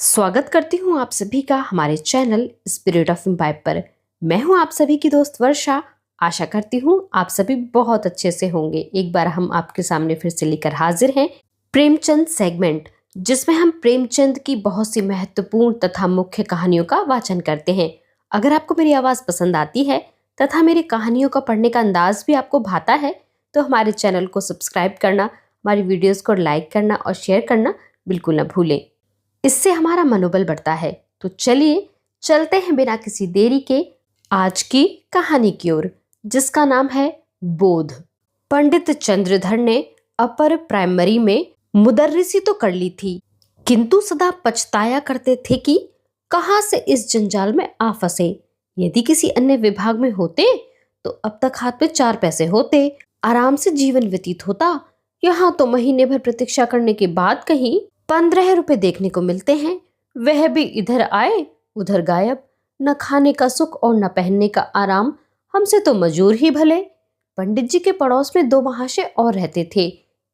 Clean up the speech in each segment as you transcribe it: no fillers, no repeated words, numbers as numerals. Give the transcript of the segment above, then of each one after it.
स्वागत करती हूँ आप सभी का हमारे चैनल स्पिरिट ऑफ इम्बाइब पर। मैं हूँ आप सभी की दोस्त वर्षा। आशा करती हूँ आप सभी बहुत अच्छे से होंगे। एक बार हम आपके सामने फिर से लेकर हाजिर हैं प्रेमचंद सेगमेंट, जिसमें हम प्रेमचंद की बहुत सी महत्वपूर्ण तथा मुख्य कहानियों का वाचन करते हैं। अगर आपको मेरी आवाज़ पसंद आती है तथा मेरी कहानियों का पढ़ने का अंदाज भी आपको भाता है तो हमारे चैनल को सब्सक्राइब करना, हमारी वीडियोज़ को लाइक करना और शेयर करना बिल्कुल न भूलें। इससे हमारा मनोबल बढ़ता है। तो चलिए चलते हैं बिना किसी देरी के आज की कहानी की ओर, जिसका नाम है बोध। पंडित चंद्रधर ने अपर प्राइमरी में मुदर्रिसी तो कर ली थी, किंतु सदा पछताया करते थे कि कहाँ से इस जंजाल में आ फंसे। यदि किसी अन्य विभाग में होते तो अब तक हाथ में 4 पैसे होते, आराम से जीवन व्यतीत होता। यहाँ तो महीने भर प्रतीक्षा करने के बाद कहीं 15 रुपए देखने को मिलते हैं, वह भी इधर आए उधर गायब। न खाने का सुख और न पहनने का आराम, हमसे तो मजूर ही भले। पंडित जी के पड़ोस में 2 महाशय और रहते थे।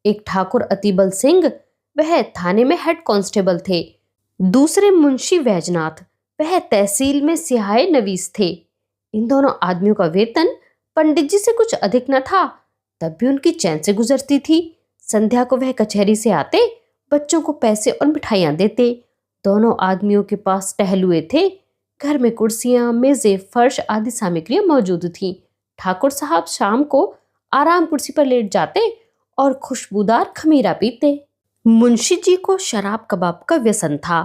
एक ठाकुर अतिबल सिंह, वह थाने में हेड कांस्टेबल थे। दूसरे मुंशी वैजनाथ, वह तहसील में सिहाए नवीस थे। इन दोनों आदमियों का वेतन पंडित जी से कुछ अधिक न था, तब भी उनकी चैन से गुजरती थी। संध्या को वह कचहरी से आते, बच्चों को पैसे और मिठाइयां देते। दोनों आदमियों के पास टहलुए थे। घर में कुर्सियां, मेजें, फर्श आदि सामग्रियां मौजूद थीं। ठाकुर साहब शाम को आराम कुर्सी पर लेट जाते और खुशबूदार खमीरा पीते। मुंशी जी को शराब कबाब का व्यसन था।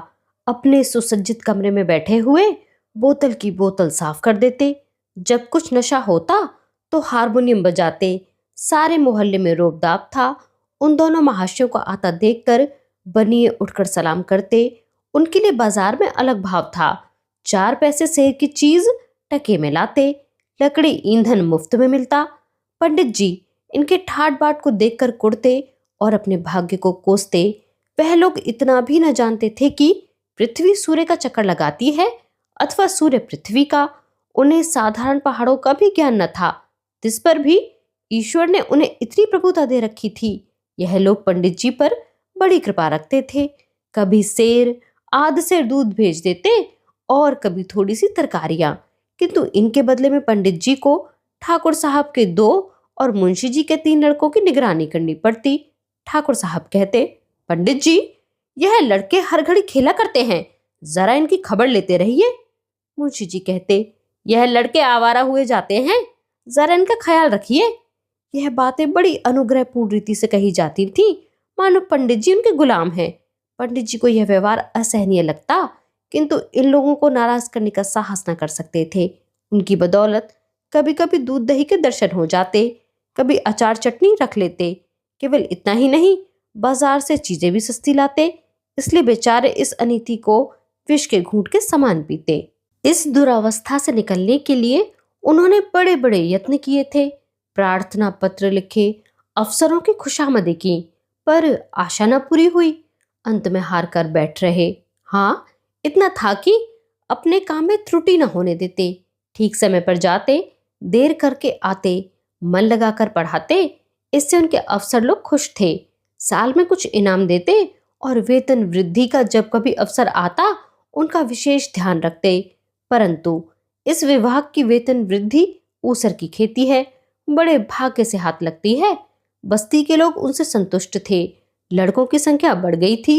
अपने सुसज्जित कमरे में बैठे हुए बोतल की बोतल साफ कर देते। जब कुछ नशा होता तो हारमोनियम बजाते। सारे मोहल्ले में रोबदाब था। उन दोनों महाशयों को आता देखकर बनिए उठकर सलाम करते। उनके लिए बाजार में अलग भाव था। 4 पैसे सेर की चीज टके में लाते। लकड़ी ईंधन मुफ्त में मिलता। पंडित जी इनके ठाट बाट को देखकर कुड़ते और अपने भाग्य को कोसते। वह लोग इतना भी न जानते थे कि पृथ्वी सूर्य का चक्कर लगाती है अथवा सूर्य पृथ्वी का। उन्हें साधारण पहाड़ों का भी ज्ञान न था, जिस पर भी ईश्वर ने उन्हें इतनी प्रभुता दे रखी थी। यह लोग पंडित जी पर बड़ी कृपा रखते थे। कभी सेर आध से दूध भेज देते और कभी थोड़ी सी तरकारियां, किंतु इनके बदले में पंडित जी को ठाकुर साहब के 2 और मुंशी जी के 3 लड़कों की निगरानी करनी पड़ती। ठाकुर साहब कहते, पंडित जी यह लड़के हर घड़ी खेला करते हैं, जरा इनकी खबर लेते रहिए। मुंशी जी कहते, यह लड़के आवारा हुए जाते हैं, जरा इनका ख्याल रखिए। यह बातें बड़ी अनुग्रहपूर्ण रीति से कही जाती थी, मानो पंडित जी उनके गुलाम हैं। पंडित जी को यह व्यवहार असहनीय लगता, किंतु इन लोगों को नाराज करने का साहस न कर सकते थे। उनकी बदौलत कभी कभी दूध दही के दर्शन हो जाते, कभी अचार चटनी रख लेते। केवल इतना ही नहीं, बाजार से चीजें भी सस्ती लाते, इसलिए बेचारे इस अनीति को विष के घूंट के समान पीते। इस दुरावस्था से निकलने के लिए उन्होंने बड़े बड़े यत्न किए थे। प्रार्थना पत्र लिखे, अफसरों की खुशामदी की, पर आशा न पूरी हुई। अंत में हार कर बैठ रहे। हाँ, इतना था कि अपने काम में त्रुटि न होने देते। ठीक समय पर जाते, देर करके आते, मन लगाकर पढ़ाते। इससे उनके अफसर लोग खुश थे। साल में कुछ इनाम देते और वेतन वृद्धि का जब कभी अवसर आता उनका विशेष ध्यान रखते। परंतु इस विभाग की वेतन वृद्धि ऊसर की खेती है, बड़े भाग्य से हाथ लगती है। बस्ती के लोग उनसे संतुष्ट थे। लड़कों की संख्या बढ़ गई थी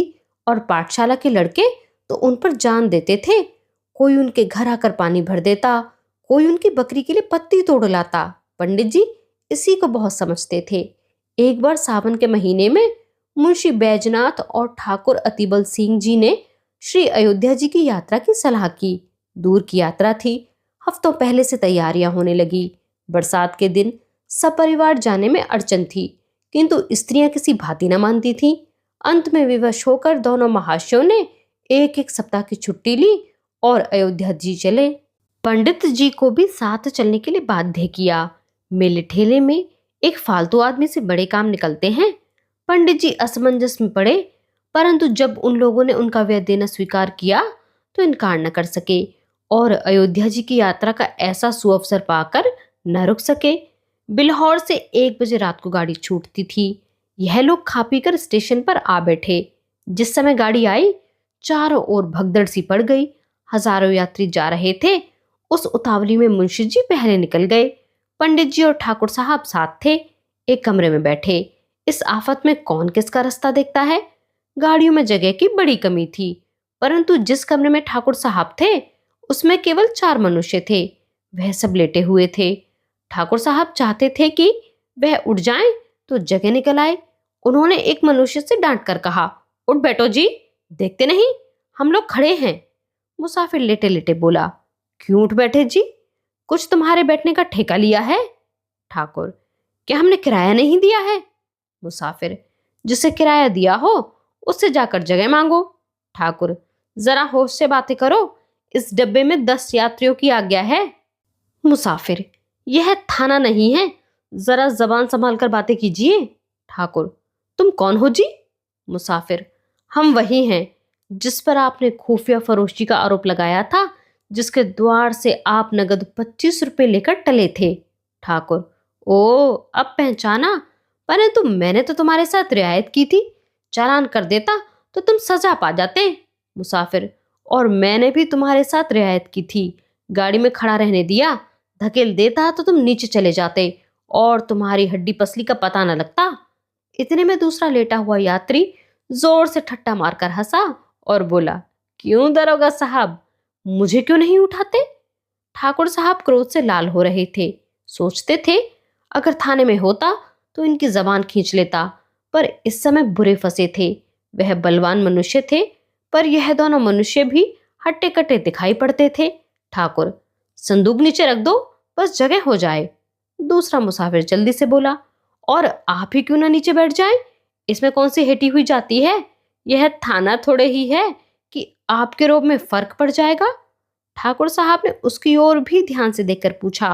और पाठशाला के लड़के तो उन पर जान देते थे। कोई उनके घर आकर पानी भर देता, कोई उनकी बकरी के लिए पत्ती तोड़ लाता। पंडित जी इसी को बहुत समझते थे। एक बार सावन के महीने में मुंशी बैजनाथ और ठाकुर अतिबल सिंह जी ने श्री अयोध्या जी की यात्रा की सलाह की। दूर की यात्रा थी। हफ्तों पहले से तैयारियां होने लगी। बरसात के दिन सपरिवार जाने में अड़चन थी, किंतु स्त्रियां किसी भांति न मानती थीं। अंत में विवश होकर दोनों महाशयों ने 1-1 सप्ताह की छुट्टी ली और अयोध्या जी चले। पंडित जी को भी साथ चलने के लिए बाध्य किया। मेले ठेले में एक फालतू आदमी से बड़े काम निकलते हैं। पंडित जी असमंजस में पड़े, परंतु जब उन लोगों ने उनका व्यय देना स्वीकार किया तो इनकार न कर सके और अयोध्या जी की यात्रा का ऐसा सुअवसर पाकर न रुक सके। बिल्हौर से 1 बजे रात को गाड़ी छूटती थी। यह लोग खा पी कर स्टेशन पर आ बैठे। जिस समय गाड़ी आई, चारों ओर भगदड़ सी पड़ गई। हजारों यात्री जा रहे थे। उस उतावली में मुंशी जी पहले निकल गए। पंडित जी और ठाकुर साहब साथ थे, एक कमरे में बैठे। इस आफत में कौन किसका रास्ता देखता है। गाड़ियों में जगह की बड़ी कमी थी, परंतु जिस कमरे में ठाकुर साहब थे उसमें केवल 4 मनुष्य थे। वह सब लेटे हुए थे। ठाकुर साहब चाहते थे कि वह उठ जाएं तो जगह निकल आए। उन्होंने एक मनुष्य से डांट कर कहा, उठ बैठो जी, देखते नहीं हम लोग खड़े हैं। मुसाफिर लेटे लेटे बोला, क्यों उठ बैठे जी, कुछ तुम्हारे बैठने का ठेका लिया है। ठाकुर, क्या हमने किराया नहीं दिया है। मुसाफिर, जिसे किराया दिया हो उससे जाकर जगह मांगो। ठाकुर, जरा होश से बातें करो, इस डब्बे में 10 यात्रियों की आज्ञा है। मुसाफिर, यह थाना नहीं है, जरा जबान संभाल कर बातें कीजिए। ठाकुर, तुम कौन हो जी। मुसाफिर, हम वही हैं जिस पर आपने खुफिया फरोशी का आरोप लगाया था, जिसके द्वार से आप नगद 25 रुपए लेकर टले थे। ठाकुर, ओ, अब पहचाना, परंतु मैंने तो तुम्हारे साथ रियायत की थी, चालान कर देता तो तुम सजा पा जाते। मुसाफिर, और मैंने भी तुम्हारे साथ रियायत की थी, गाड़ी में खड़ा रहने दिया, धकेल देता तो तुम नीचे चले जाते और तुम्हारी हड्डी पसली का पता न लगता। इतने में दूसरा लेटा हुआ यात्री जोर से ठट्टा मारकर हंसा और बोला, क्यों दरोगा साहब, मुझे क्यों नहीं उठाते। ठाकुर साहब क्रोध से लाल हो रहे थे। सोचते थे अगर थाने में होता तो इनकी जबान खींच लेता, पर इस समय बुरे फंसे थे। वह बलवान मनुष्य थे, पर यह दोनों मनुष्य भी हट्टे कट्टे दिखाई पड़ते थे। ठाकुर, संदूक नीचे रख दो, बस जगह हो जाए। दूसरा मुसाफिर जल्दी से बोला, और आप ही क्यों ना नीचे बैठ जाएं, इसमें कौन सी हेटी हुई जाती है, यह थाना थोड़े ही है कि आपके रोब में फर्क पड़ जाएगा। ठाकुर साहब ने उसकी ओर भी ध्यान से देखकर पूछा,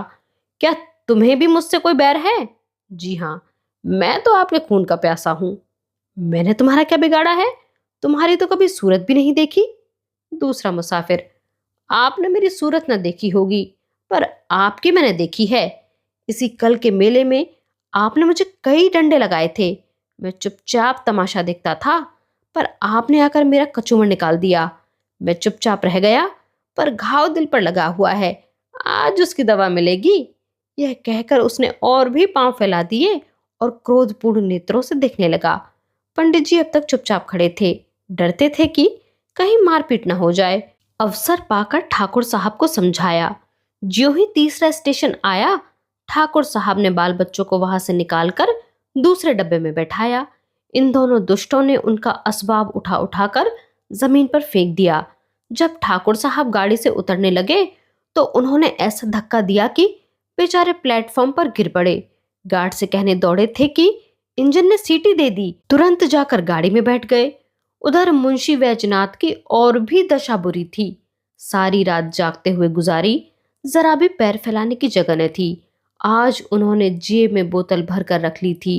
क्या तुम्हें भी मुझसे कोई बैर है। जी हाँ, मैं तो आपके खून का प्यासा हूं। मैंने तुम्हारा क्या बिगाड़ा है, तुम्हारी तो कभी सूरत भी नहीं देखी। दूसरा मुसाफिर, आपने मेरी सूरत न देखी होगी, पर आपकी मैंने देखी है। इसी कल के मेले में आपने मुझे कई डंडे लगाए थे, मैं चुपचाप तमाशा देखता था, पर आपने आकर मेरा कचूमर निकाल दिया। मैं चुपचाप रह गया, पर घाव दिल पर लगा हुआ है, आज उसकी दवा मिलेगी। यह कहकर उसने और भी पांव फैला दिए और क्रोधपूर्ण नेत्रों से देखने लगा। पंडित जी अब तक चुपचाप खड़े थे, डरते थे कि कहीं मारपीट न हो जाए। अवसर पाकर ठाकुर साहब को समझाया। ज्यों ही तीसरा स्टेशन आया, ठाकुर साहब ने बाल बच्चों को वहां से निकालकर दूसरे डब्बे में बैठाया। इन दोनों दुष्टों ने उनका असबाब उठा उठाकर जमीन पर फेंक दिया। जब ठाकुर साहब गाड़ी से उतरने लगे तो उन्होंने ऐसा धक्का दिया कि बेचारे प्लेटफॉर्म पर गिर पड़े। गार्ड से कहने दौड़े थे कि इंजन ने सीटी दे दी। तुरंत जाकर गाड़ी में बैठ गए। उधर मुंशी वैजनाथ की और भी दशा बुरी थी। सारी रात जागते हुए गुजारी, जरा भी पैर फैलाने की जगह न थी। आज उन्होंने जेब में बोतल भर कर रख ली थी।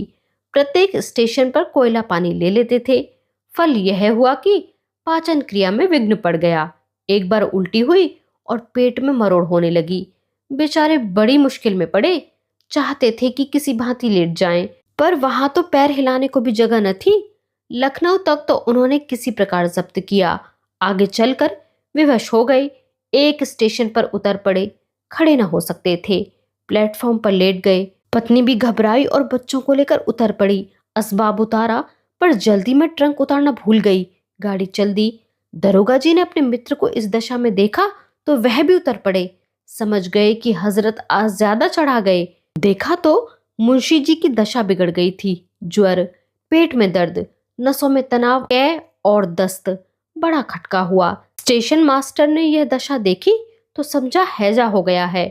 प्रत्येक स्टेशन पर कोयला पानी ले लेते थे। फल यह हुआ कि पाचन क्रिया में विघ्न पड़ गया। एक बार उल्टी हुई और पेट में मरोड़ होने लगी। बेचारे बड़ी मुश्किल में पड़े। चाहते थे कि किसी भांति लेट जाएं, पर वहां तो पैर हिलाने को भी जगह न थी। लखनऊ तक तो उन्होंने किसी प्रकार जब्त किया। आगे चलकर विवश हो गए। एक स्टेशन पर उतर पड़े, खड़े न हो सकते थे। प्लेटफॉर्म पर लेट गए। पत्नी भी घबराई और बच्चों को लेकर उतर पड़ी। असबाब उतारा, पर जल्दी में ट्रंक उतारना भूल गई। गाड़ी चल दी। दरोगा जी ने अपने मित्र को इस दशा में देखा तो वह भी उतर पड़े। समझ गए कि हजरत आज ज्यादा चढ़ा गए। देखा तो मुंशी जी की दशा बिगड़ गई थी। ज्वर, पेट में दर्द, नसों में तनाव और दस्त। बड़ा खटका हुआ। स्टेशन मास्टर ने यह दशा देखी तो समझा हैजा हो गया है।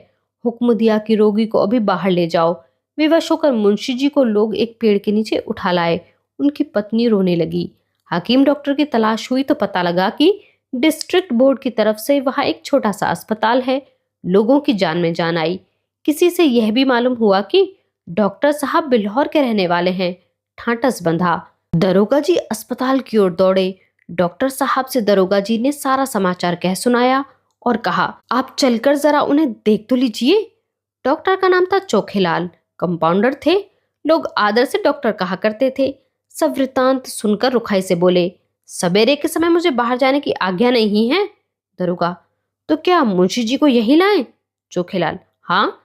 हुक्म दिया कि रोगी को अभी बाहर ले जाओ। विवश होकर मुंशी जी को लोग एक पेड़ के नीचे उठा लाए। उनकी पत्नी रोने लगी। हकीम डॉक्टर की तलाश हुई तो पता लगा कि डिस्ट्रिक्ट बोर्ड की तरफ से वहां एक छोटा सा अस्पताल है। लोगों की जान में जान आई। किसी से यह भी मालूम हुआ कि डॉक्टर साहब बिल्हौर के रहने वाले हैं। ठाटस बंधा। दरोगा जी अस्पताल की ओर दौड़े। डॉक्टर साहब से दरोगा जी ने सारा समाचार कह सुनाया और कहा, आप चलकर जरा उन्हें देख तो लीजिए। डॉक्टर का नाम था चोखेलाल, कंपाउंडर थे। लोग आदर से डॉक्टर कहा करते थे। सब वृतांत सुनकर रुखाई से बोले, सवेरे के समय मुझे बाहर जाने की आज्ञा नहीं है। दरोगा, तो क्या मुंशी जी को यही लाएं? चोखेलाल, हाँ,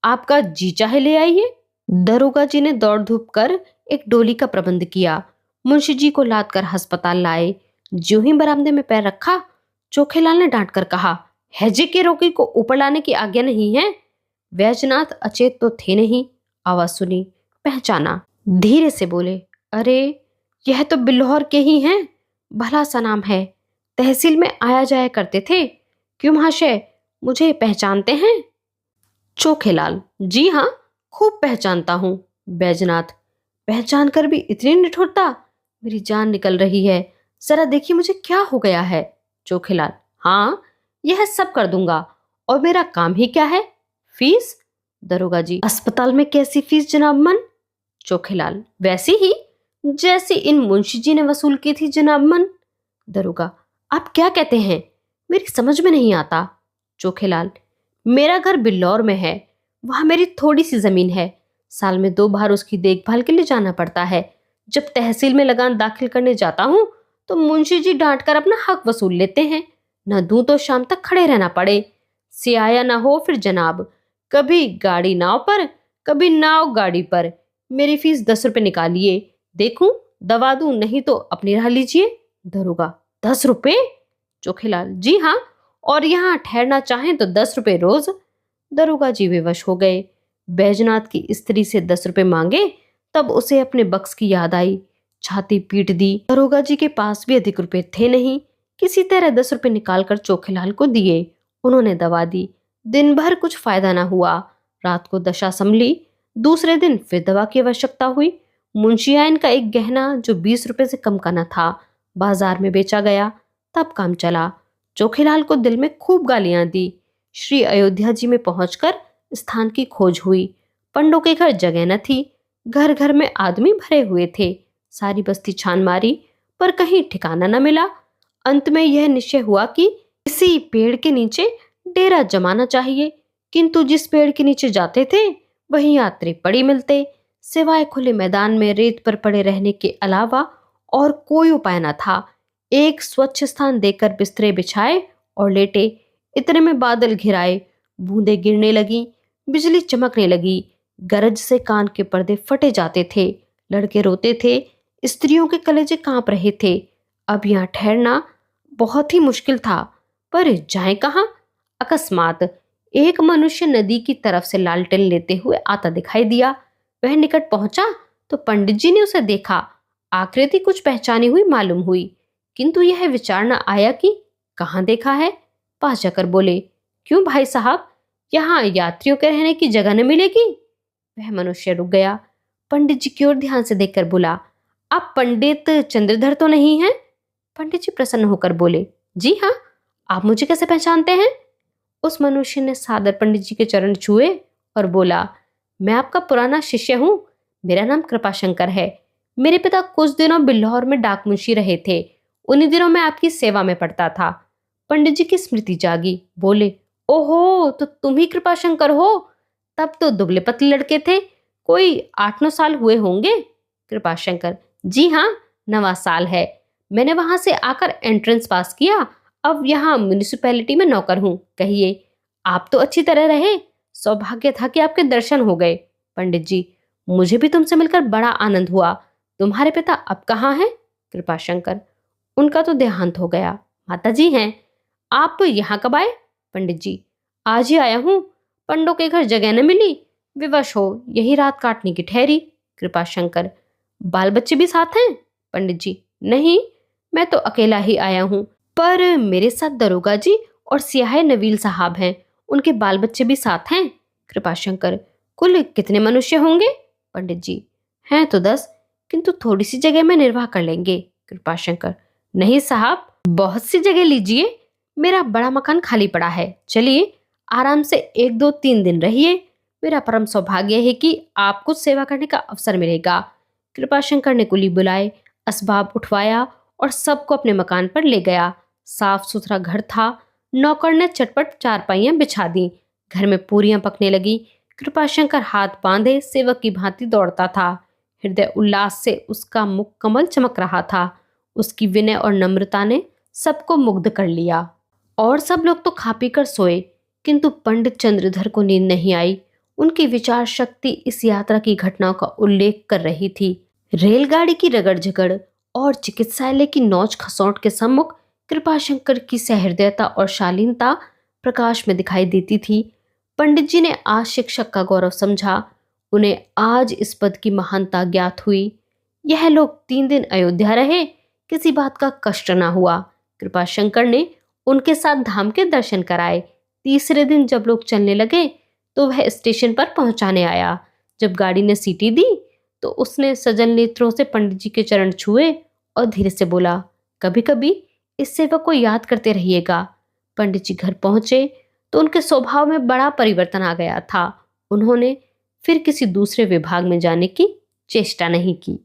आपका जी चाहे ले आइए। दरोगा जी ने दौड़ धूप कर एक डोली का प्रबंध किया। मुंशी जी को लाद कर अस्पताल लाए। ज्यों ही बरामदे में पैर रखा, चोखेलाल ने डांट कर कहा, हैजे के रोगी को ऊपर लाने की आज्ञा नहीं है। वैजनाथ अचेत तो थे नहीं। आवाज सुनी, पहचाना। धीरे से बोले, अरे यह तो बिल्हौर के ही हैं। भला सा नाम है, तहसील में आया जाया करते थे। क्यों महाशय, मुझे पहचानते हैं? चोखेलाल, जी हाँ, खूब पहचानता हूं। बैजनाथ, पहचान कर भी इतनी निठुरता? मेरी जान निकल रही है, जरा देखिए मुझे क्या हो गया है। चोखेलाल, हाँ, यह सब कर दूंगा। और मेरा काम ही क्या है? फीस? दरोगा जी, अस्पताल में कैसी फीस जनाब मन? चोखेलाल, वैसी ही जैसी इन मुंशी जी ने वसूल की थी जनाब मन। दरोगा, आप क्या कहते हैं? मेरी समझ में नहीं आता। चोखेलाल, मेरा घर बिल्लौर में है, वहां मेरी थोड़ी सी जमीन है। साल में 2 बार उसकी देखभाल के लिए जाना पड़ता है। जब तहसील में लगान दाखिल करने जाता हूं तो मुंशी जी डांट कर अपना हक वसूल लेते हैं। न दूं तो शाम तक खड़े रहना पड़े। सियाया ना हो फिर जनाब, कभी गाड़ी नाव पर, कभी नाव गाड़ी पर। मेरी फीस 10 रुपए निकालिए, देखूं दवा दूं, नहीं तो अपनी राह लीजिए। दरोगा, 10 रुपए? चोखेलाल, जी हाँ, और यहाँ ठहरना चाहें तो 10 रुपए रोज। दरोगा जी विवश हो गए। बैजनाथ की स्त्री से 10 रुपए मांगे, तब उसे अपने बक्स की याद आई। छाती पीट दी। दरोगा जी के पास भी अधिक रुपए थे नहीं। किसी तरह 10 रुपए निकालकर चोखेलाल को दिए। उन्होंने दवा दी। दिन भर कुछ फायदा ना हुआ। रात को दशा संभली। दूसरे दिन फिर दवा की आवश्यकता हुई। मुंशियाइन का एक गहना जो 20 रुपए से कम का न था, बाजार में बेचा गया। तब काम चला। चोखेलाल को दिल में खूब गालियां दी। श्री अयोध्या जी में पहुंचकर स्थान की खोज हुई। पंडों के घर जगह न थी। घर घर में आदमी भरे हुए थे। सारी बस्ती छान मारी, पर कहीं ठिकाना न मिला। अंत में यह निश्चय हुआ कि किसी पेड़ के नीचे डेरा जमाना चाहिए, किंतु जिस पेड़ के नीचे जाते थे वहीं यात्री पड़ी मिलते। सिवाय खुले मैदान में रेत पर पड़े रहने के अलावा और कोई उपाय न था। एक स्वच्छ स्थान देकर बिस्तरे बिछाए और लेटे। इतने में बादल घिराए, बूंदें गिरने लगी, बिजली चमकने लगी। गरज से कान के पर्दे फटे जाते थे। लड़के रोते थे, स्त्रियों के कलेजे कांप रहे थे। अब यहाँ ठहरना बहुत ही मुश्किल था, पर जाए कहाँ? अकस्मात एक मनुष्य नदी की तरफ से लालटेन लेते हुए आता दिखाई दिया। वह निकट पहुंचा तो पंडित जी ने उसे देखा। आकृति कुछ पहचानी हुई मालूम हुई, किंतु यह विचार न आया कि कहाँ देखा है। पास जाकर बोले, क्यों भाई साहब, यहाँ यात्रियों के रहने की जगह न मिलेगी? वह मनुष्य रुक गया। पंडित जी की ओर ध्यान से देखकर बोला, आप पंडित चंद्रधर तो नहीं हैं? पंडित जी प्रसन्न होकर बोले, जी हाँ, आप मुझे कैसे पहचानते हैं? उस मनुष्य ने सादर पंडित जी के चरण छुए और बोला, मैं आपका पुराना शिष्य हूं। मेरा नाम कृपाशंकर है। मेरे पिता कुछ दिनों बिल्हौर में डाक मुंशी रहे थे। उन्हीं दिनों मैं आपकी सेवा में पड़ता था। पंडित जी की स्मृति जागी। बोले, ओहो, तो तुम ही कृपाशंकर हो? तब तो दुबले पतले लड़के थे, कोई 8-9 साल हुए होंगे। कृपाशंकर, जी हाँ, 9वां साल है। मैंने वहां से आकर एंट्रेंस पास किया। अब यहाँ म्यूनिसिपैलिटी में नौकर हूँ। कहिए, आप तो अच्छी तरह रहे। सौभाग्य था कि आपके दर्शन हो गए। पंडित जी, मुझे भी तुमसे मिलकर बड़ा आनंद हुआ। तुम्हारे पिता अब कहाँ हैं? कृपाशंकर, उनका तो देहांत हो गया। माता जी हैं। आप यहाँ कब आए? पंडित जी, आज ही आया हूँ। पंडों के घर जगह न मिली, विवश हो यही रात काटने की ठहरी। कृपाशंकर, बाल बच्चे भी साथ हैं? पंडित जी, नहीं, मैं तो अकेला ही आया हूँ, पर मेरे साथ दरोगा जी और सियाह नवील साहब हैं। उनके बाल बच्चे भी साथ हैं। कृपाशंकर, कुल कितने मनुष्य होंगे? पंडित जी, हैं तो 10, किंतु थोड़ी सी जगह में निर्वाह कर लेंगे। कृपाशंकर, नहीं साहब, बहुत सी जगह लीजिए। मेरा बड़ा मकान खाली पड़ा है। चलिए, आराम से 1-2-3 दिन रहिए। मेरा परम सौभाग्य है कि आपको सेवा करने का अवसर मिलेगा। कृपाशंकर ने कुली बुलाए, असबाब उठवाया और सबको अपने मकान पर ले गया। साफ सुथरा घर था। नौकर ने चटपट चारपाइयां बिछा दी। घर में पूरियां पकने लगी। कृपाशंकर हाथ बांधे सेवक की भांति दौड़ता था। हृदय उल्लास से उसका मुख कमल चमक रहा था। उसकी विनय और नम्रता ने सबको मुग्ध कर लिया। और सब लोग तो खा पी कर सोए, किंतु पंडित चंद्रधर को नींद नहीं आई। उनकी विचार शक्ति इस यात्रा की घटनाओं का उल्लेख कर रही थी। रेलगाड़ी की रगड़ झगड़ और चिकित्सालय की नोच खसोट के सम्मुख कृपाशंकर की सहृदयता और शालीनता प्रकाश में दिखाई देती थी। पंडित जी ने आज शिक्षक का गौरव समझा। उन्हें आज इस पद की महानता ज्ञात हुई। यह लोग 3 दिन अयोध्या रहे, किसी बात का कष्ट न हुआ। कृपाशंकर ने उनके साथ धाम के दर्शन कराए। तीसरे दिन जब लोग चलने लगे तो वह स्टेशन पर पहुंचाने आया। जब गाड़ी ने सीटी दी तो उसने सजल नेत्रों से पंडित जी के चरण छुए और धीरे से बोला, कभी कभी इस सेवक को याद करते रहिएगा। पंडित जी घर पहुंचे तो उनके स्वभाव में बड़ा परिवर्तन आ गया था। उन्होंने फिर किसी दूसरे विभाग में जाने की चेष्टा नहीं की।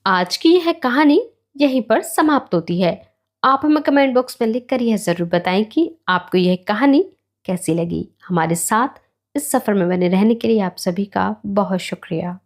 आज की यह कहानी यहीं पर समाप्त होती है। आप हमें कमेंट बॉक्स में लिखकर यह जरूर बताएं कि आपको यह कहानी कैसी लगी। हमारे साथ इस सफर में बने रहने के लिए आप सभी का बहुत शुक्रिया।